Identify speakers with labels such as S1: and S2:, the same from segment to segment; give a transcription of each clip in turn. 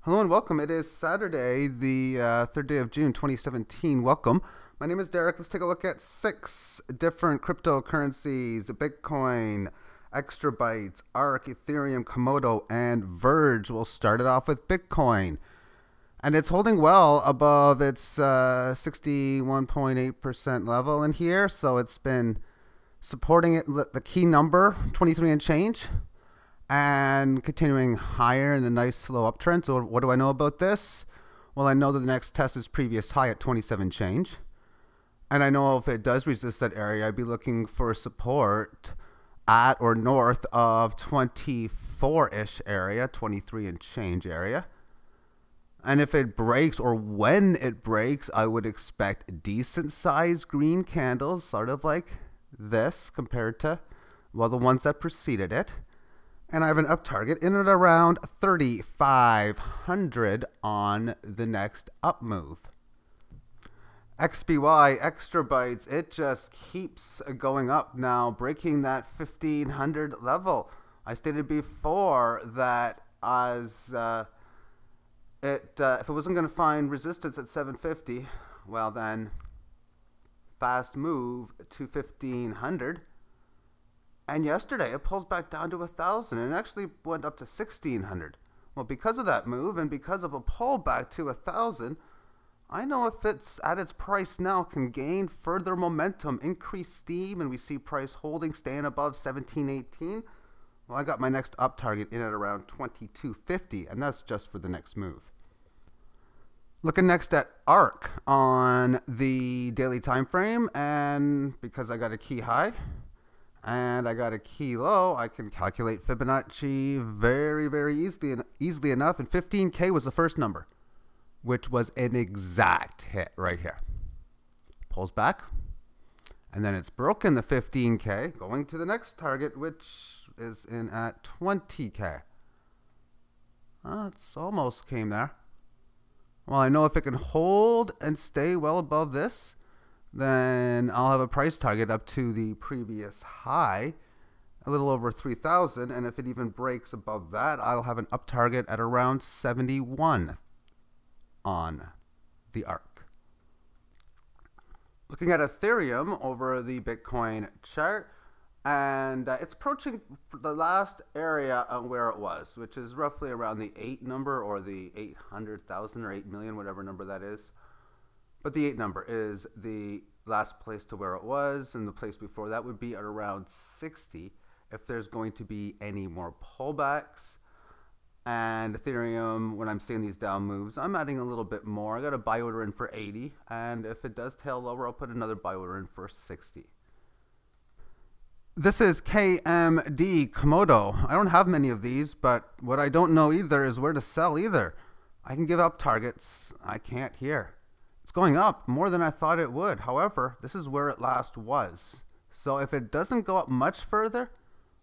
S1: Hello and welcome. It is Saturday, the 3rd day of June 2017. Welcome. My name is Derek. Let's take a look at 6 different cryptocurrencies: Bitcoin, Extra Bytes, Arc, Ethereum, Komodo, and Verge. We'll start it off with Bitcoin. And it's holding well above its 61.8% level in here. So it's been supporting it, the key number, 23 and change, and continuing higher in a nice slow uptrend. So what do I know about this? Well, I know that the next test is previous high at 27 change. And I know if it does resist that area, I'd be looking for support at or north of 24-ish area, 23 and change area. And if it breaks, or when it breaks, I would expect decent sized green candles, sort of like this compared to, well, the ones that preceded it. And I have an up target in and around 3,500 on the next up move. XBY, Extra Bytes, it just keeps going up now, breaking that 1,500 level. I stated before that as if it wasn't going to find resistance at 750, well then, fast move to 1,500. And yesterday it pulls back down to 1,000 and actually went up to 1,600. Well, because of that move and because of a pullback to 1,000, I know if it's at its price now can gain further momentum, increase steam, and we see price holding, staying above 1718. Well, I got my next up target in at around 2250, and that's just for the next move. Looking next at ARC on the daily time frame, and because I got a key high and I got a key low, I can calculate Fibonacci very easily enough, and 15K was the first number, which was an exact hit right here. Pulls back, and then it's broken the 15K, going to the next target, which is in at 20K. It's almost came there. Well, I know if it can hold and stay well above this, then I'll have a price target up to the previous high, a little over 3,000, and if it even breaks above that, I'll have an up target at around 71 on the ARC. Looking at Ethereum over the Bitcoin chart, and it's approaching the last area on where it was, which is roughly around the 8 number, or the 800,000 or 8 million, whatever number that is. But the 8 number is the last place to where it was, and the place before that would be at around 60 if there's going to be any more pullbacks. And Ethereum, when I'm seeing these down moves, I'm adding a little bit more. I got a buy order in for 80, and if it does tail lower, I'll put another buy order in for 60. This is KMD Komodo. I don't have many of these, but what I don't know either is where to sell either. I can give up targets. I can't here. It's going up more than I thought it would. However, this is where it last was. So if it doesn't go up much further,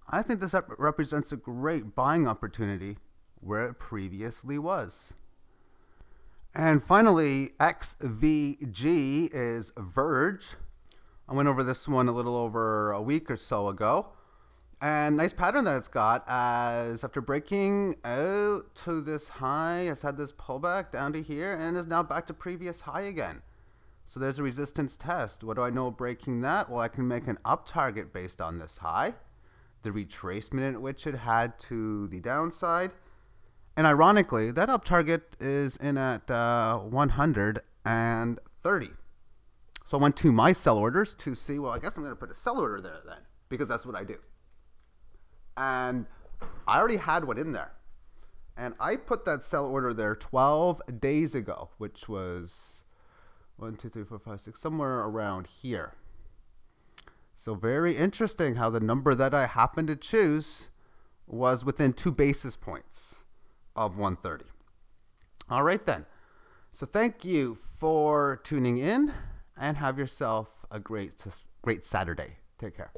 S1: I think this represents a great buying opportunity where it previously was. And finally, XVG is Verge. I went over this one a little over a week or so ago. And nice pattern that it's got, as after breaking out to this high, it's had this pullback down to here and is now back to previous high again. So there's a resistance test. What do I know breaking that? Well, I can make an up target based on this high, the retracement at which it had to the downside. And ironically, that up target is in at 130. So I went to my sell orders to see, well, I guess I'm going to put a sell order there then, because that's what I do. And I already had one in there. And I put that sell order there 12 days ago, which was 1, 2, 3, 4, 5, 6, somewhere around here. So very interesting how the number that I happened to choose was within 2 basis points of 130. All right then. So thank you for tuning in, and have yourself a great Saturday. Take care.